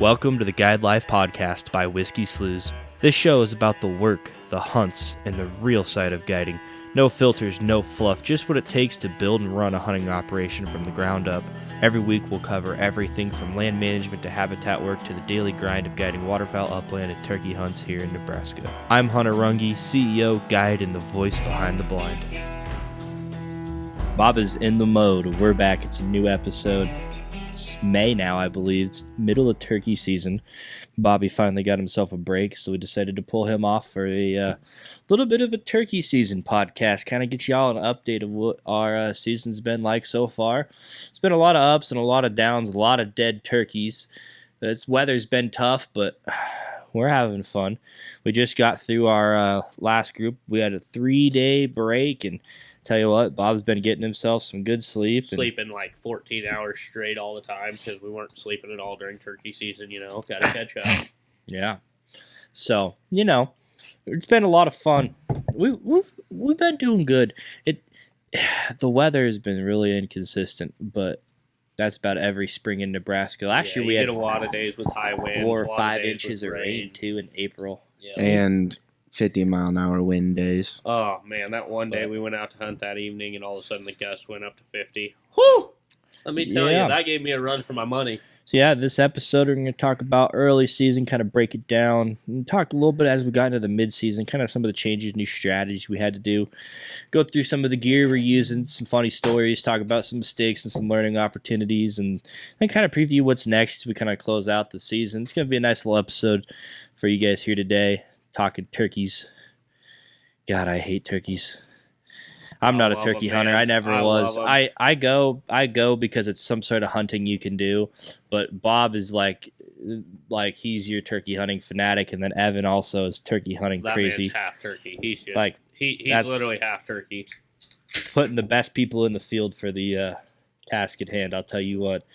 Welcome to the Guide Life Podcast by Whiskey Sloughs. This show is about the work, the hunts, and the real side of guiding. No filters, no fluff, just what it takes to build and run a hunting operation from the ground up. Every week we'll cover everything from land management to habitat work to the daily grind of guiding waterfowl upland and turkey hunts here in Nebraska. I'm Hunter Runge, CEO, guide, and the voice behind the blind. Bob is in the mode. We're back. It's a new episode. It's May now, I believe. It's middle of turkey season. Bobby finally got himself a break, so we decided to pull him off for a little bit of a turkey season podcast, kind of get y'all an update of what our season's been like so far. It's been a lot of ups and a lot of downs, a lot of dead turkeys. This weather's been tough, but we're having fun. We just got through our last group. We had a 3-day break, and tell you what, Bob's been getting himself some good sleep. Sleeping like 14 hours straight all the time because we weren't sleeping at all during turkey season, Got to catch up. Yeah. So, it's been a lot of fun. We've been doing good. The weather has been really inconsistent, but that's about every spring in Nebraska. Last year we had a lot of days with high winds, 4 or 5 inches of rain too in April. Yeah. And 50-mile-an-hour wind days. Oh, man, that one day we went out to hunt that evening, and all of a sudden the gust went up to 50. Whew! Let me tell you, that gave me a run for my money. So, this episode we're going to talk about early season, kind of break it down, and talk a little bit as we got into the mid-season, kind of some of the changes, new strategies we had to do, go through some of the gear we're using, some funny stories, talk about some mistakes and some learning opportunities, and then kind of preview what's next as we kind of close out the season. It's going to be a nice little episode for you guys here today. Talking turkeys. God, I hate turkeys. I'm not a turkey hunter. I never was. I go because it's some sort of hunting you can do. But Bob is like he's your turkey hunting fanatic, and then Evan also is turkey hunting crazy. That man's half turkey. He's just he's literally half turkey. Putting the best people in the field for the task at hand. I'll tell you what.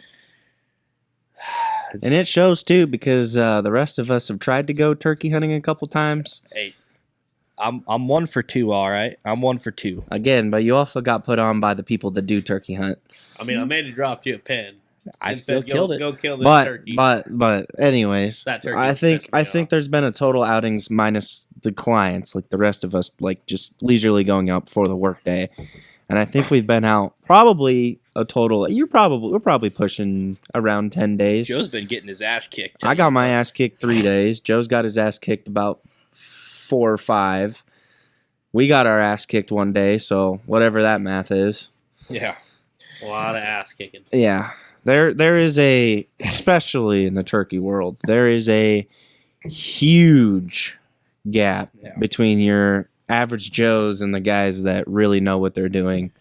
And it shows, too, because the rest of us have tried to go turkey hunting a couple times. Hey, I'm 1 for 2, all right? I'm 1 for 2. Again, but you also got put on by the people that do turkey hunt. I mean, I made you drop you a pin. I still killed it. Go kill this turkey. But anyways, that turkey I think there's been a total outings minus the clients, like the rest of us, like just leisurely going out before the work day. And I think we've been out probably a total. We're probably pushing around 10 days. Joe's been getting his ass kicked. I got my ass kicked 3 days. Joe's got his ass kicked about 4 or 5. We got our ass kicked 1 day, so whatever that math is. Yeah, a lot of ass kicking. Yeah, there is especially in the turkey world, there is a huge gap between your average Joes and the guys that really know what they're doing.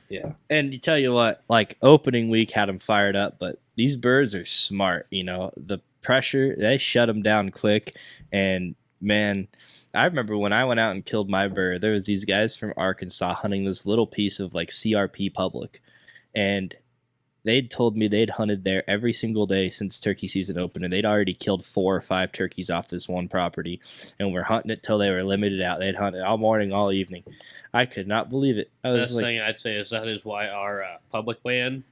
Yeah. And you tell you what, opening week had them fired up, but these birds are smart, The pressure, they shut them down quick. And, man, I remember when I went out and killed my bird, there was these guys from Arkansas hunting this little piece of, CRP public. And they'd told me they'd hunted there every single day since turkey season opened, and they'd already killed 4 or 5 turkeys off this one property, and we're hunting it till they were limited out. They'd hunt it all morning, all evening. I could not believe it. The thing I'd say is that is why our public land,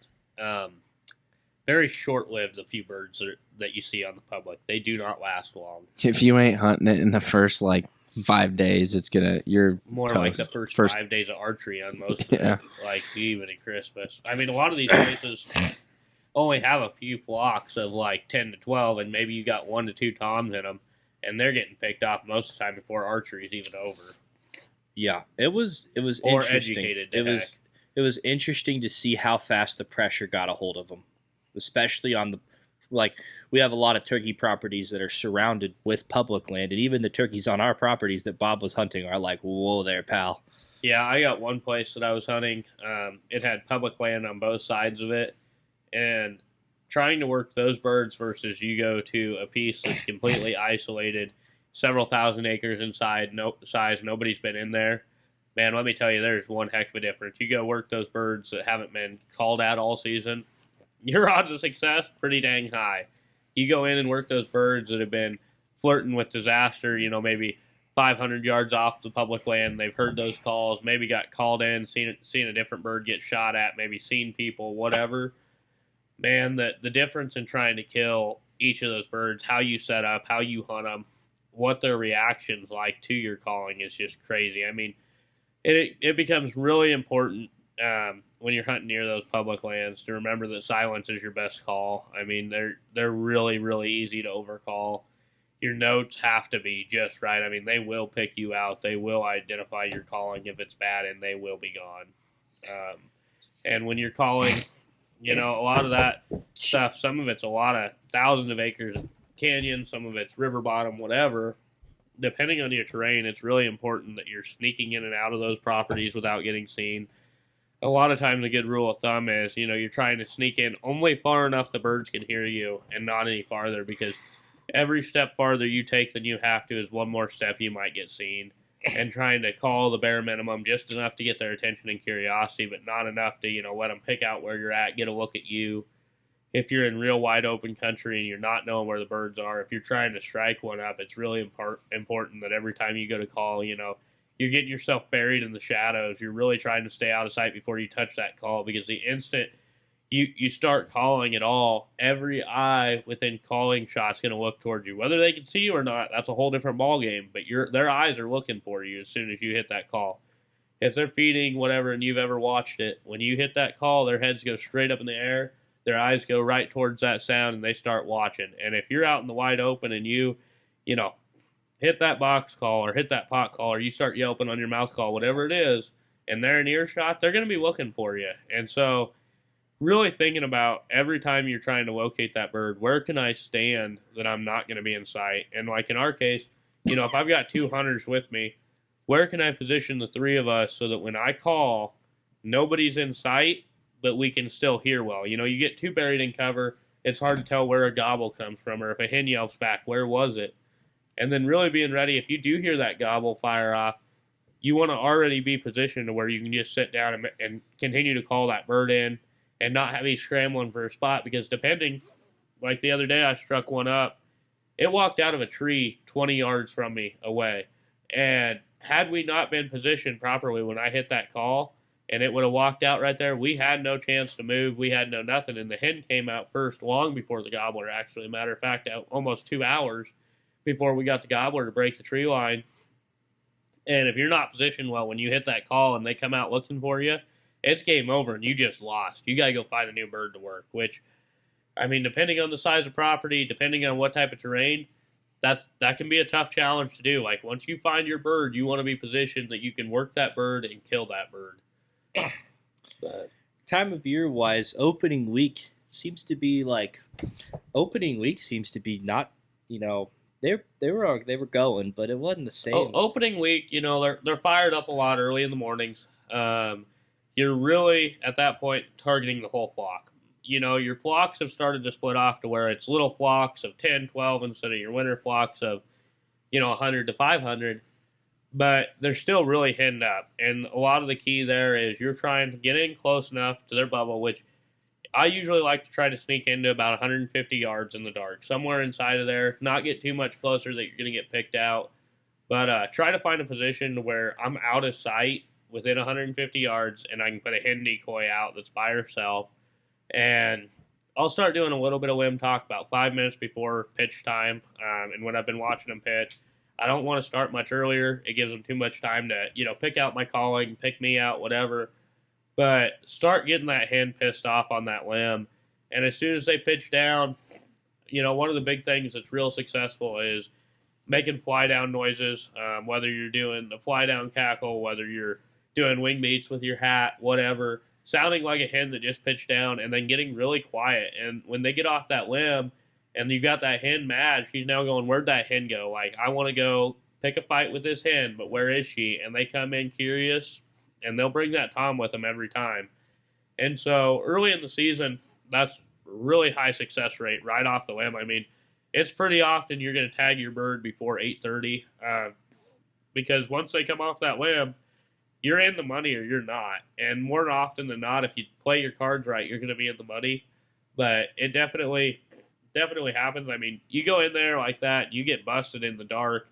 very short-lived, the few birds that you see on the public. They do not last long. If you ain't hunting it in the first, 5 days, you're more toast. Like the first 5 days of archery on most of it, even at Christmas. I mean, a lot of these places only have a few flocks of 10 to 12, and maybe you got 1 to 2 toms in them, and they're getting picked off most of the time before archery is even over. Yeah, it was or interesting. Educated. It was interesting to see how fast the pressure got a hold of them, especially on the. We have a lot of turkey properties that are surrounded with public land, and even the turkeys on our properties that Bob was hunting are like, whoa there, pal. Yeah, I got one place that I was hunting. It had public land on both sides of it, and trying to work those birds versus you go to a piece that's completely isolated, several thousand acres inside, nobody's been in there. Man, let me tell you, there's one heck of a difference. You go work those birds that haven't been called out all season, your odds of success pretty dang high. You go in and work those birds that have been flirting with disaster, maybe 500 yards off the public land. They've heard those calls, maybe got called in, seen a different bird get shot at, maybe seen people, whatever. Man, the difference in trying to kill each of those birds, how you set up, how you hunt them, what their reactions like to your calling is just crazy. I mean, it becomes really important when you're hunting near those public lands to remember that silence is your best call. I mean, they're really, really easy to overcall. Your notes have to be just right. I mean, they will pick you out. They will identify your calling if it's bad, and they will be gone. And when you're calling, a lot of that stuff, some of it's a lot of thousands of acres of canyon, some of it's river bottom, whatever. Depending on your terrain, it's really important that you're sneaking in and out of those properties without getting seen. A lot of times a good rule of thumb is, you're trying to sneak in only far enough the birds can hear you and not any farther, because every step farther you take than you have to is one more step you might get seen. And trying to call the bare minimum just enough to get their attention and curiosity, but not enough to, let them pick out where you're at, get a look at you. If you're in real wide open country and you're not knowing where the birds are, if you're trying to strike one up, it's really important that every time you go to call, you're getting yourself buried in the shadows. You're really trying to stay out of sight before you touch that call, because the instant you start calling at all, every eye within calling shot's going to look towards you. Whether they can see you or not, that's a whole different ballgame, but their eyes are looking for you as soon as you hit that call. If they're feeding whatever and you've ever watched it, when you hit that call, their heads go straight up in the air, their eyes go right towards that sound, and they start watching. And if you're out in the wide open and you hit that box call or hit that pot call, or you start yelping on your mouth call, whatever it is, and they're in earshot, they're going to be looking for you. And so really thinking about every time you're trying to locate that bird, where can I stand that I'm not going to be in sight? And like in our case, if I've got two hunters with me, where can I position the three of us so that when I call, nobody's in sight, but we can still hear well? You get too buried in cover, it's hard to tell where a gobble comes from, or if a hen yelps back, where was it? And then really being ready, if you do hear that gobble fire off, you want to already be positioned to where you can just sit down and continue to call that bird in and not have me scrambling for a spot, because depending, like the other day I struck one up, it walked out of a tree 20 yards from me away. And had we not been positioned properly when I hit that call, and it would have walked out right there, we had no chance to move. We had no nothing. And the hen came out first long before the gobbler, actually. Matter of fact, almost 2 hours before we got the gobbler to break the tree line. And if you're not positioned well when you hit that call and they come out looking for you, it's game over and you just lost. You got to go find a new bird to work, which, I mean, depending on the size of property, depending on what type of terrain, that can be a tough challenge to do. Like, once you find your bird, you want to be positioned that you can work that bird and kill that bird. But time of year wise, opening week seems to be not, they were going, but it wasn't the same. Opening week, they're fired up a lot early in the mornings. You're really, at that point, targeting the whole flock. Your flocks have started to split off to where it's little flocks of 10, 12 instead of your winter flocks of, 100 to 500. But they're still really henned up. And a lot of the key there is you're trying to get in close enough to their bubble, which I usually like to try to sneak into about 150 yards in the dark. Somewhere inside of there, not get too much closer that you're going to get picked out. But try to find a position where I'm out of sight within 150 yards, and I can put a hen decoy out that's by herself. And I'll start doing a little bit of limb talk about 5 minutes before pitch time. And when I've been watching them pitch, I don't want to start much earlier. It gives them too much time to, pick out my calling, pick me out, whatever. But start getting that hen pissed off on that limb. And as soon as they pitch down, one of the big things that's real successful is making fly down noises, whether you're doing the fly down cackle, whether you're doing wing beats with your hat, whatever, sounding like a hen that just pitched down, and then getting really quiet. And when they get off that limb and you've got that hen mad, she's now going, where'd that hen go? Like, I want to go pick a fight with this hen, but where is she? And they come in curious, and they'll bring that tom with them every time. And so early in the season, that's really high success rate right off the limb. I mean, it's pretty often you're going to tag your bird before 8:30, because once they come off that limb, you're in the money or you're not. And more often than not, if you play your cards right, you're going to be in the money. But it definitely happens. I mean, you go in there like that, you get busted in the dark,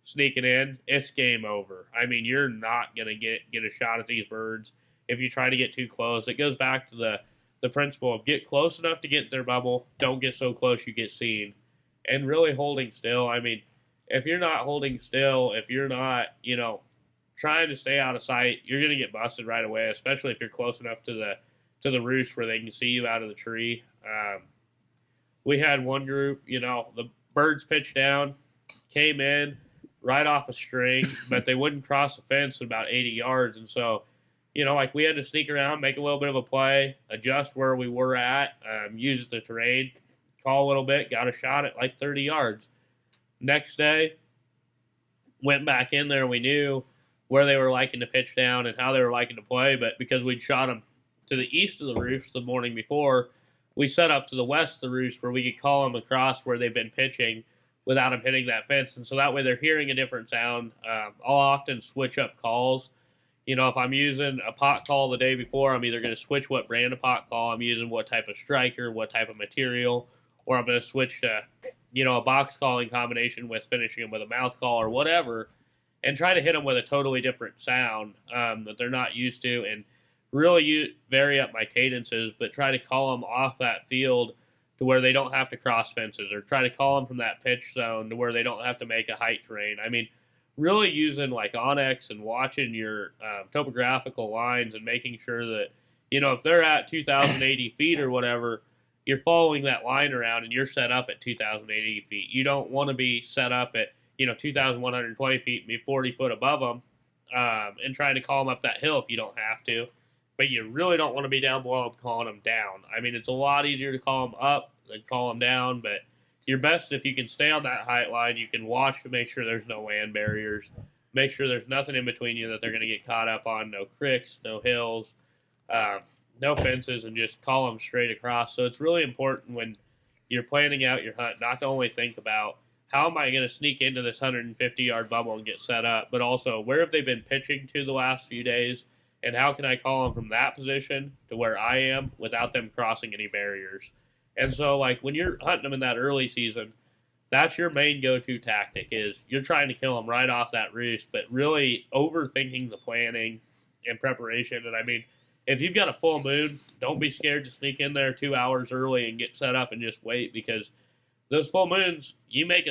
sneaking in, it's game over. I mean, you're not going to get a shot at these birds if you try to get too close. It goes back to the the principle of get close enough to get in their bubble, don't get so close you get seen, and really holding still. I mean, if you're not holding still, if you're not, trying to stay out of sight, you're going to get busted right away, especially if you're close enough to the roost where they can see you out of the tree. We had one group, the birds pitched down, came in right off a string, but they wouldn't cross the fence at about 80 yards. And so, we had to sneak around, make a little bit of a play, adjust where we were at, use the terrain, call a little bit, got a shot at like 30 yards. Next day, went back in there. We knew where they were liking to pitch down and how they were liking to play, but because we'd shot them to the east of the roost the morning before, we set up to the west of the roost where we could call them across where they've been pitching without them hitting that fence. And so that way they're hearing a different sound. I'll often switch up calls. If I'm using a pot call the day before, I'm either going to switch what brand of pot call I'm using, what type of striker, what type of material, or I'm going to switch to, a box call in combination with finishing them with a mouth call or whatever, and try to hit them with a totally different sound that they're not used to, and really vary up my cadences, but try to call them off that field to where they don't have to cross fences, or try to call them from that pitch zone to where they don't have to make a height terrain. I mean, really using like Onyx and watching your topographical lines and making sure that, if they're at 2,080 feet or whatever, you're following that line around and you're set up at 2,080 feet. You don't want to be set up at, 2,120 feet and be 40 foot above them and trying to call them up that hill if you don't have to. But you really don't want to be down below them calling them down. I mean, it's a lot easier to call them up than call them down, but you're best if you can stay on that height line. You can watch to make sure there's no land barriers, make sure there's nothing in between you that they're going to get caught up on, no creeks, no hills, no fences, and just call them straight across. So it's really important when you're planning out your hunt not to only think about how am I going to sneak into this 150-yard bubble and get set up, but also where have they been pitching to the last few days, and how can I call them from that position to where I am without them crossing any barriers. And so, like, when you're hunting them in that early season, that's your main go-to tactic is you're trying to kill them right off that roost, but really overthinking the planning and preparation. And, I mean, if you've got a full moon, don't be scared to sneak in there 2 hours early and get set up and just wait, because those full moons, you make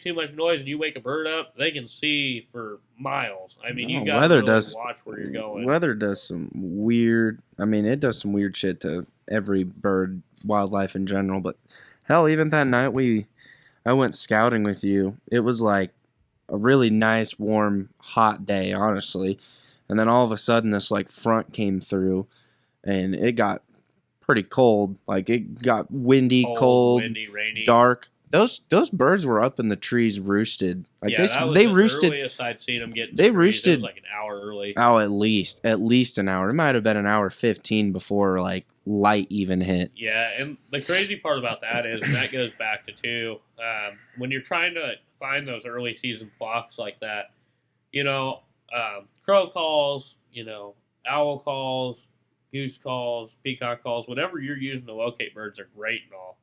too much noise and you wake a bird up, they can see for miles. I mean, you got to really watch where you're going. Weather does some weird. I mean, it does some weird shit to every bird, wildlife in general. But hell, even that night I went scouting with you. It was like a really nice, warm, hot day, honestly. And then all of a sudden, this like front came through, and it got pretty cold. Like it got cold, windy, rainy, dark. Those birds were up in the trees roosted. Like yeah, they roosted. Earliest I'd seen them get. They roosted. It was like an hour early. Oh, at least an hour. It might have been an hour 15 before like light even hit. Yeah, and the crazy part about that is, and that goes back to too, when you're trying to find those early season flocks like that, crow calls, owl calls, goose calls, peacock calls, whatever you're using to locate birds are great and all.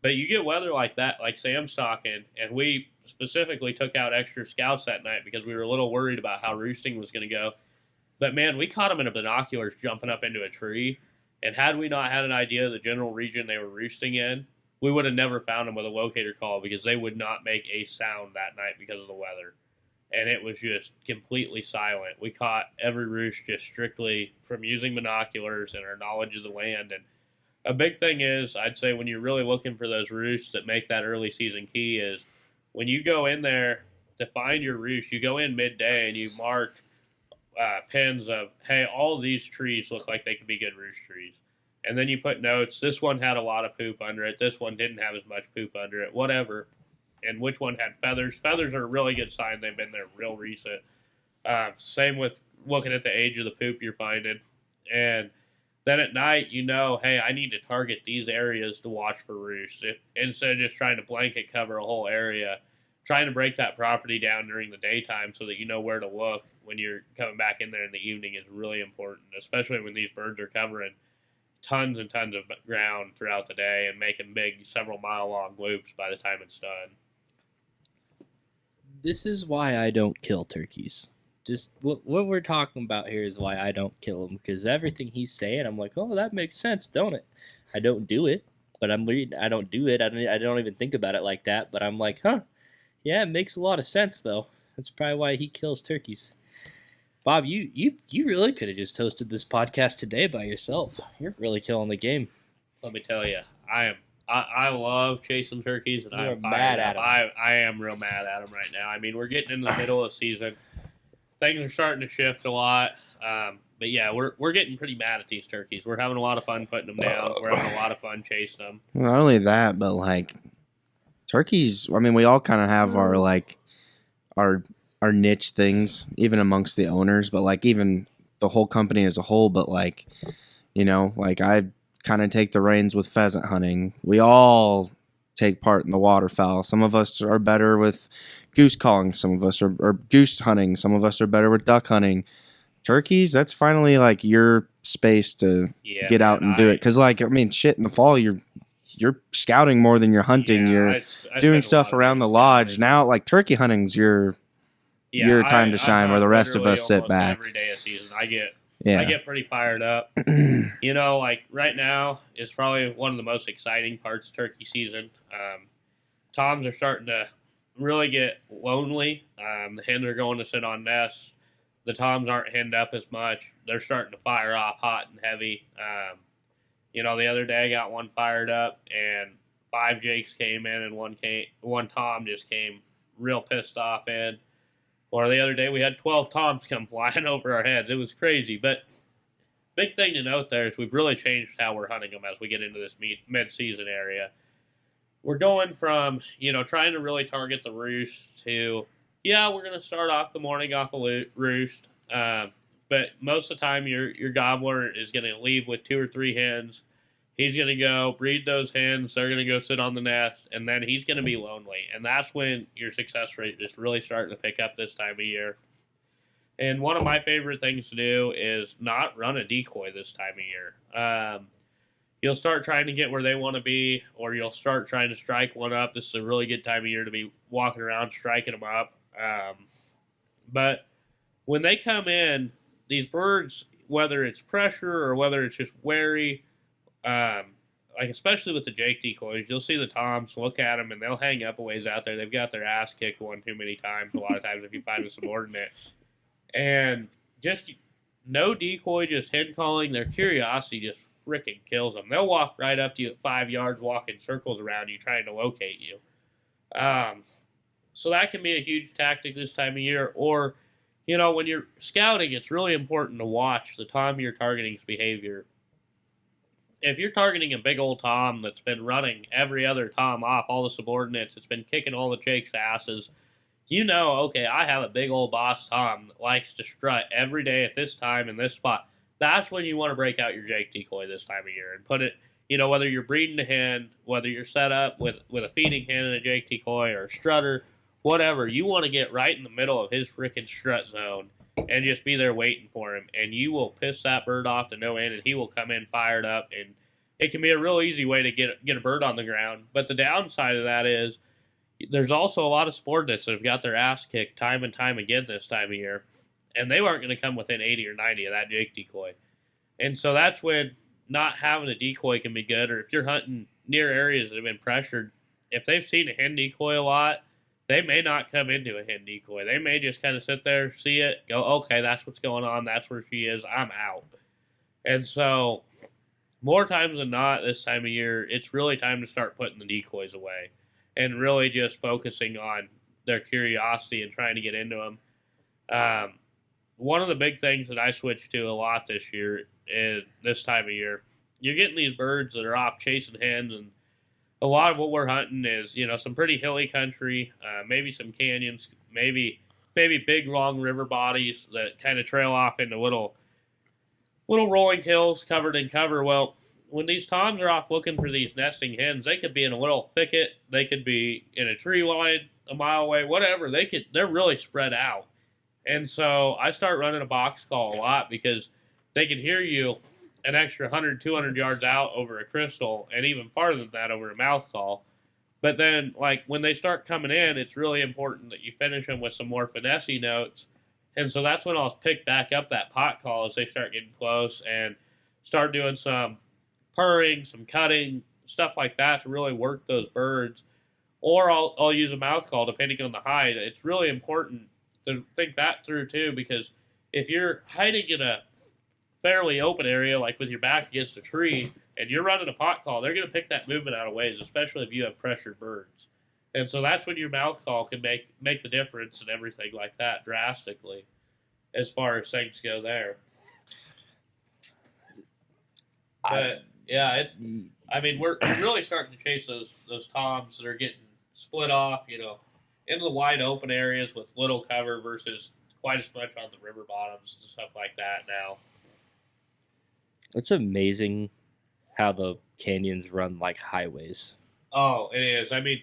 But you get weather like that, like Sam's talking, and we specifically took out extra scouts that night because we were a little worried about how roosting was going to go. But man, we caught them in binoculars jumping up into a tree, and had we not had an idea of the general region they were roosting in, we would have never found them with a locator call because they would not make a sound that night because of the weather. And it was just completely silent. We caught every roost just strictly from using binoculars and our knowledge of the land. And a big thing is, I'd say when you're really looking for those roosts that make that early season key is when you go in there to find your roost, you go in midday and you mark pins of, hey, all of these trees look like they could be good roost trees. And then you put notes, this one had a lot of poop under it, this one didn't have as much poop under it, whatever. And which one had feathers. Feathers are a really good sign they've been there real recent. Same with looking at the age of the poop you're finding. And then at night, hey, I need to target these areas to watch for roosts. Instead of just trying to blanket cover a whole area, trying to break that property down during the daytime so that you know where to look when you're coming back in there in the evening is really important, especially when these birds are covering tons and tons of ground throughout the day and making big several mile long loops by the time it's done. This is why I don't kill turkeys. Just what we're talking about here is why I don't kill them, because everything he's saying, I'm like, oh, that makes sense, don't it? I don't do it, but I don't do it. I don't even think about it like that. But I'm like, huh? Yeah, it makes a lot of sense though. That's probably why he kills turkeys. Bob, you really could have just hosted this podcast today by yourself. You're really killing the game. Let me tell you, I love chasing turkeys, and You're I'm mad fired at up. 'em. I am real mad at them right now. I mean, we're getting into the middle of the season. Things are starting to shift a lot. But yeah, we're getting pretty mad at these turkeys. We're having a lot of fun putting them down. We're having a lot of fun chasing them. Not only that, but like turkeys. I mean, we all kind of have our like our niche things, even amongst the owners, but like even the whole company as a whole. But like, like I kind of take the reins with pheasant hunting. We all take part in the waterfowl. Some of us are better with goose calling. Some of us are goose hunting. Some of us are better with duck hunting. Turkeys, that's finally like your space to get out and do it. Because like, I mean, shit, in the fall you're scouting more than you're hunting. Yeah, You're I doing spend a lot stuff of around time the lodge. scouting. Now, like turkey hunting's your time to shine, where hunt the rest of literally us sit almost back. every day of season. I Yeah. get pretty fired up. Like right now is probably one of the most exciting parts of turkey season. Toms are starting to really get lonely. The hens are going to sit on nests. The toms aren't henned up as much. They're starting to fire off hot and heavy. The other day I got one fired up, and 5 jakes came in, and one tom just came real pissed off in. Or the other day we had 12 toms come flying over our heads. It was crazy. But big thing to note there is we've really changed how we're hunting them as we get into this mid-season area. We're going from, trying to really target the roost to, we're going to start off the morning off a roost. But most of the time, your gobbler is going to leave with 2 or 3 hens. He's going to go breed those hens. They're going to go sit on the nest, and then he's going to be lonely. And that's when your success rate is really starting to pick up this time of year. And one of my favorite things to do is not run a decoy this time of year. You'll start trying to get where they want to be, or you'll start trying to strike one up. This is a really good time of year to be walking around striking them up. But when they come in, these birds, whether it's pressure or whether it's just wary, like especially with the Jake decoys, you'll see the toms look at them and they'll hang up a ways out there. They've got their ass kicked one too many times. A lot of times if you find a subordinate, and just no decoy, just hen calling. Their curiosity just freaking kills them. They'll walk right up to you at 5 yards, walking circles around you, trying to locate you. So that can be a huge tactic this time of year. Or, when you're scouting, it's really important to watch the tom you're targeting's behavior. If you're targeting a big old tom that's been running every other tom off, all the subordinates, it's been kicking all the jakes' asses, okay, I have a big old boss tom that likes to strut every day at this time in this spot. That's when you want to break out your Jake decoy this time of year and put it, whether you're breeding a hen, whether you're set up with a feeding hen and a Jake decoy or a strutter, whatever, you want to get right in the middle of his freaking strut zone and just be there waiting for him. And you will piss that bird off to no end, and he will come in fired up. And it can be a real easy way to get a bird on the ground. But the downside of that is there's also a lot of subordinates that have got their ass kicked time and time again this time of year. And they aren't going to come within 80 or 90 of that Jake decoy. And so that's when not having a decoy can be good. Or if you're hunting near areas that have been pressured, if they've seen a hen decoy a lot, they may not come into a hen decoy. They may just kind of sit there, see it, go, okay, that's what's going on. That's where she is. I'm out. And so more times than not this time of year, it's really time to start putting the decoys away and really just focusing on their curiosity and trying to get into them. One of the big things that I switched to a lot this year is this time of year, you're getting these birds that are off chasing hens, and a lot of what we're hunting is, some pretty hilly country, maybe some canyons, maybe big long river bodies that kind of trail off into little rolling hills covered in cover. Well, when these toms are off looking for these nesting hens, they could be in a little thicket, they could be in a tree line a mile away, whatever. They're really spread out. And so I start running a box call a lot because they can hear you an extra 100, 200 yards out over a crystal, and even farther than that over a mouth call. But then, like, when they start coming in, it's really important that you finish them with some more finessey notes. And so that's when I'll pick back up that pot call as they start getting close and start doing some purring, some cutting, stuff like that to really work those birds. Or I'll use a mouth call depending on the hide. It's really important to think that through too, because if you're hiding in a fairly open area, like with your back against a tree, and you're running a pot call, they're going to pick that movement out of ways, especially if you have pressured birds. And so that's when your mouth call can make the difference and everything like that drastically, as far as things go there. But yeah, I mean, we're really starting to chase those toms that are getting split off, into the wide open areas with little cover versus quite as much on the river bottoms and stuff like that now. It's amazing how the canyons run like highways. Oh, it is. I mean,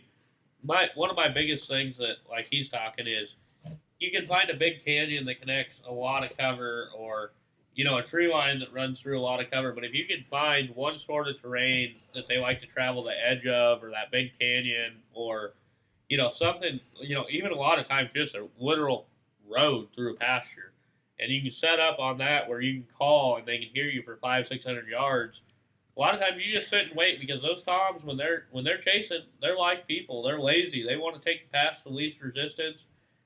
one of my biggest things that like he's talking is you can find a big canyon that connects a lot of cover, or a tree line that runs through a lot of cover. But if you can find one sort of terrain that they like to travel the edge of, or that big canyon, or something, even a lot of times just a literal road through a pasture, and you can set up on that where you can call and they can hear you for 500-600 yards. A lot of times you just sit and wait, because those toms, when they're chasing, they're like people. They're lazy. They want to take the path the least resistance,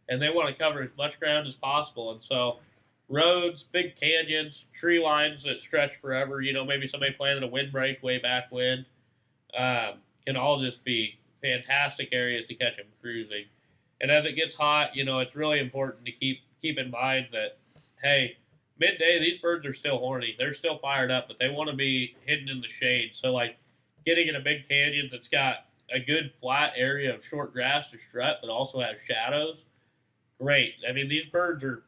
and they want to cover as much ground as possible. And so roads, big canyons, tree lines that stretch forever, maybe somebody planted a windbreak way back when, can all just be fantastic areas to catch them cruising. And as it gets hot, it's really important to keep in mind that, hey, midday, these birds are still horny. They're still fired up, but they want to be hidden in the shade. So, like, getting in a big canyon that's got a good flat area of short grass to strut, but also has shadows, great. I mean, these birds are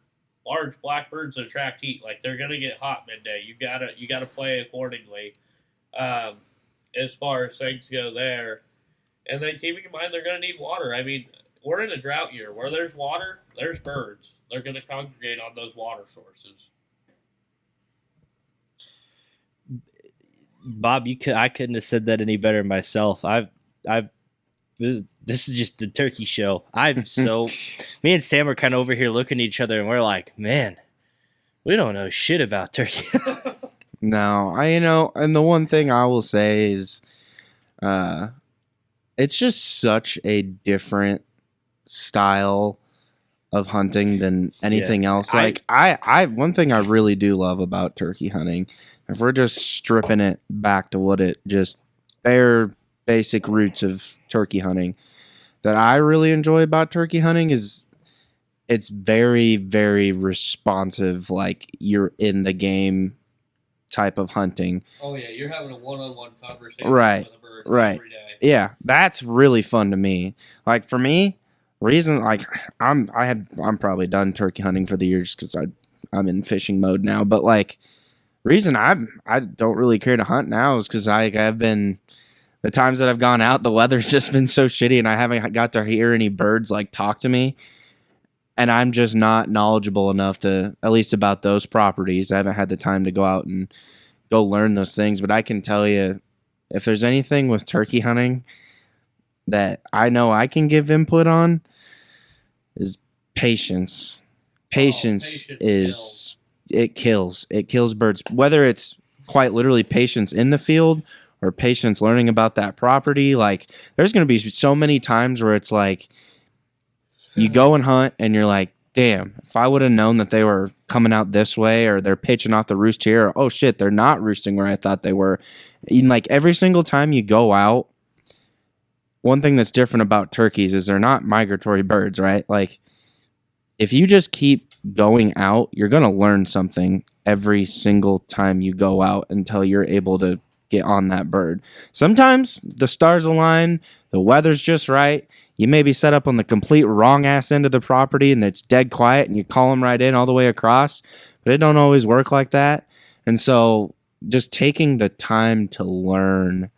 large black birds that attract heat. Like, they're gonna get hot midday. You gotta play accordingly, as far as things go there. And then keeping in mind they're gonna need water. I mean, we're in a drought year. Where there's water, there's birds. They're gonna congregate on those water sources. Bob, I couldn't have said that any better myself. This is just the turkey show. Me and Sam are kind of over here looking at each other, and we're like, man, we don't know shit about turkey. No, and the one thing I will say is, it's just such a different style of hunting than anything else. Like I one thing I really do love about turkey hunting, if we're just stripping it back to what it just bare basic roots of turkey hunting, that I really enjoy about turkey hunting is it's very, very responsive, like you're in the game type of hunting. Oh yeah, you're having a one-on-one conversation Right, with a bird right. every day. Yeah, that's really fun to me. Like for me, reason like I'm probably done turkey hunting for the year just because I'm in fishing mode now. But like reason I don't really care to hunt now is because I've been the times that I've gone out, the weather's just been so shitty, and I haven't got to hear any birds like talk to me. And I'm just not knowledgeable enough to, at least about those properties. I haven't had the time to go out and go learn those things. But I can tell you, if there's anything with turkey hunting that I know I can give input on, is patience. Patience is, it kills. It kills birds. Whether it's quite literally patience in the field or patience learning about that property. Like, there's going to be so many times where it's like, you go and hunt, and you're like, damn, if I would have known that they were coming out this way, or they're pitching off the roost here, or, oh shit, they're not roosting where I thought they were. And like every single time you go out, one thing that's different about turkeys is they're not migratory birds, right? Like, if you just keep going out, you're going to learn something every single time you go out until you're able to get on that bird. Sometimes the stars align, the weather's just right. You may be set up on the complete wrong ass end of the property and it's dead quiet and you call them right in all the way across, but it don't always work like that. And so just taking the time to learn,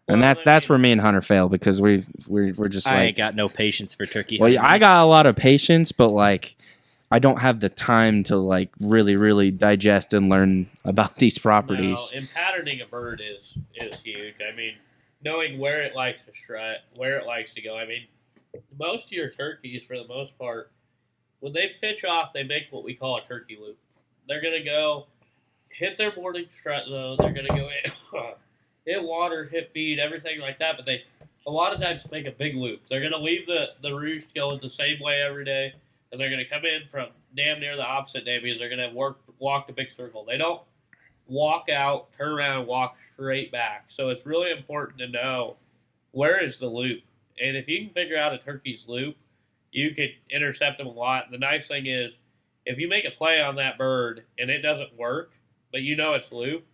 and that's where me and Hunter fail, because we're just like, I ain't got no patience for turkey well, hunting. I got a lot of patience, but like I don't have the time to like really digest and learn about these properties. No, and patterning a bird is huge. I mean, knowing where it likes to strut, where it likes to go. I mean, most of your turkeys, for the most part, when they pitch off, they make what we call a turkey loop. They're going to go hit their morning strut zone. They're going to go in, hit water, hit feed, everything like that. But they a lot of times make a big loop. They're going to leave the roost going the same way every day, and they're going to come in from damn near the opposite day because they're going to walk the big circle. They don't walk out, turn around, and walk straight back. So it's really important to know where is the loop. And if you can figure out a turkey's loop, you could intercept them a lot. The nice thing is, if you make a play on that bird and it doesn't work, but you know it's loop,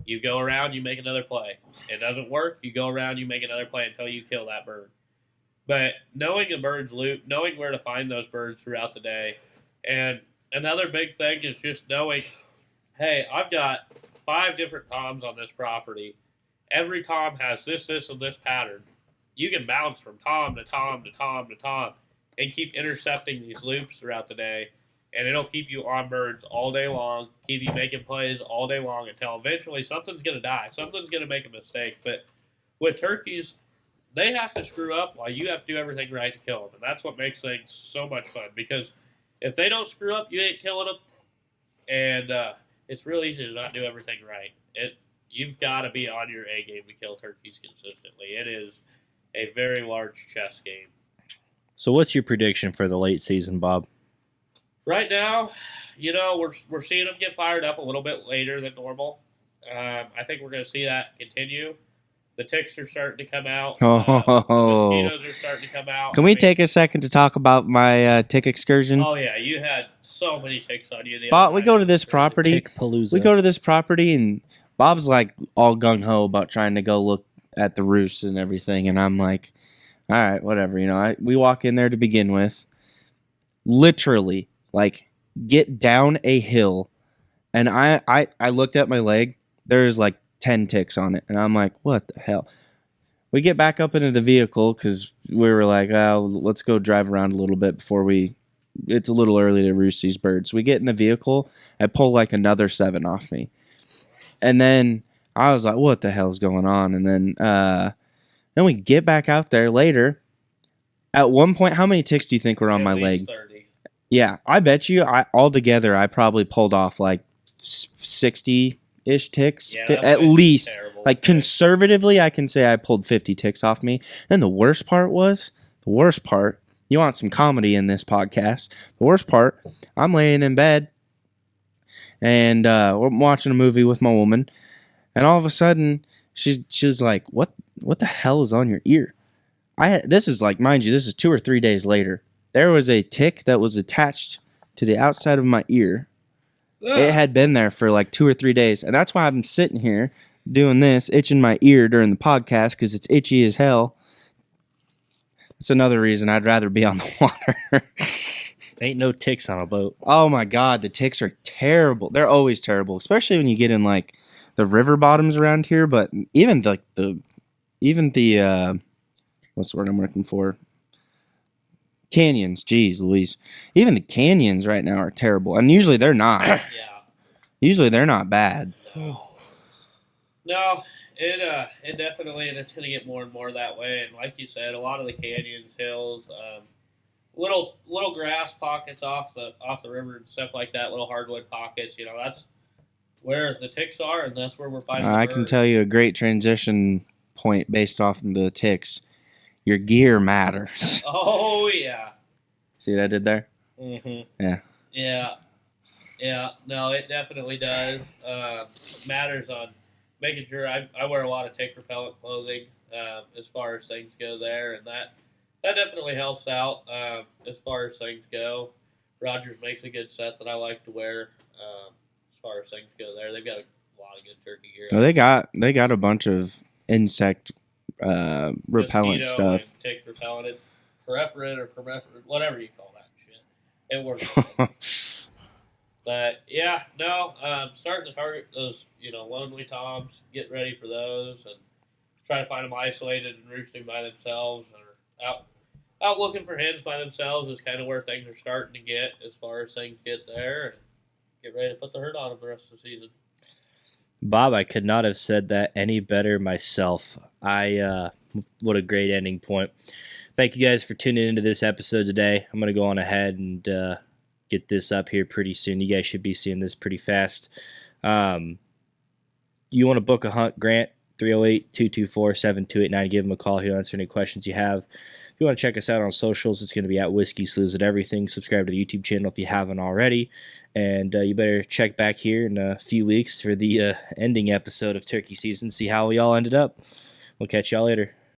you go around, you make another play. It doesn't work, you go around, you make another play until you kill that bird. But knowing the bird's loop, knowing where to find those birds throughout the day, and another big thing is just knowing, hey, I've got 5 different toms on this property. Every tom has this, and this pattern. You can bounce from tom to tom to tom to tom and keep intercepting these loops throughout the day, and it'll keep you on birds all day long, keep you making plays all day long until eventually something's going to die. Something's going to make a mistake. But with turkeys, they have to screw up while you have to do everything right to kill them. And that's what makes things so much fun, because if they don't screw up, you ain't killing them. And it's real easy to not do everything right. You've got to be on your A game to kill turkeys consistently. It is a very large chess game. So what's your prediction for the late season, Bob? Right now, we're seeing them get fired up a little bit later than normal. I think we're going to see that continue. The ticks are starting to come out. The mosquitoes are starting to come out. Can we take a second to talk about my tick excursion? Oh, yeah. You had so many ticks on you. Bob, we go to this property. Tick-palooza. We go to this property, and Bob's like all gung-ho about trying to go look at the roosts and everything. And I'm like, all right, whatever. We walk in there to begin with. Literally, like, get down a hill. And I looked at my leg. There's like 10 ticks on it. And I'm like, what the hell? We get back up into the vehicle because we were like, oh, let's go drive around a little bit before it's a little early to roost these birds. We get in the vehicle. I pull like another 7 off me. And then I was like, what the hell is going on? And then we get back out there later. At one point, how many ticks do you think were on my leg? 30. Yeah, I bet you altogether I probably pulled off like 60-ish ticks. Yeah, at least. terrible. Like conservatively, I can say I pulled 50 ticks off me. Then the worst part, you want some comedy in this podcast. The worst part, I'm laying in bed and we're watching a movie with my woman, and all of a sudden she's like, what the hell is on your ear? This is like, mind you, this is 2 or 3 days later. There was a tick that was attached to the outside of my ear. Ugh. It had been there for like 2 or 3 days, and that's why I've been sitting here doing this, itching my ear during the podcast because it's itchy as hell. It's another reason I'd rather be on the water. Ain't no ticks on a boat. Oh my God, the ticks are terrible. They're always terrible, especially when you get in like the river bottoms around here. But even the what's the word I'm looking for? Canyons. Jeez Louise. Even the canyons right now are terrible, and usually they're not. Yeah. Usually they're not bad. No, it definitely, and it's going to get more and more that way. And like you said, a lot of the canyons, hills, little grass pockets off the river and stuff like that, little hardwood pockets. That's where the ticks are, and that's where we're finding. I can tell you a great transition point based off of the ticks. Your gear matters. Oh yeah. See what I did there? Mhm. Yeah. Yeah. Yeah. No, it definitely does. Matters on making sure I wear a lot of tick repellent clothing as far as things go there, and that definitely helps out as far as things go. Rogers makes a good set that I like to wear as far as things go there. They've got a lot of good turkey gear. Oh, they got a bunch of insect repellent Mosquito stuff. and tick repellent, peripherin or permethrin, whatever you call that shit. It works. But yeah, no, starting to target those, lonely toms, get ready for those, and try to find them isolated and roosting by themselves, or out looking for hens by themselves is kind of where things are starting to get as far as things get there, and get ready to put the herd on them the rest of the season. Bob, I could not have said that any better myself. What a great ending point. Thank you guys for tuning into this episode today. I'm going to go on ahead and get this up here pretty soon. You guys should be seeing this pretty fast. You want to book a hunt, Grant, 308-224-7289. Give him a call. He'll answer any questions you have. If you want to check us out on socials, it's going to be at Whiskey Sloughs at everything. Subscribe to the YouTube channel if you haven't already. And you better check back here in a few weeks for the ending episode of turkey season, see how we all ended up. We'll catch y'all later.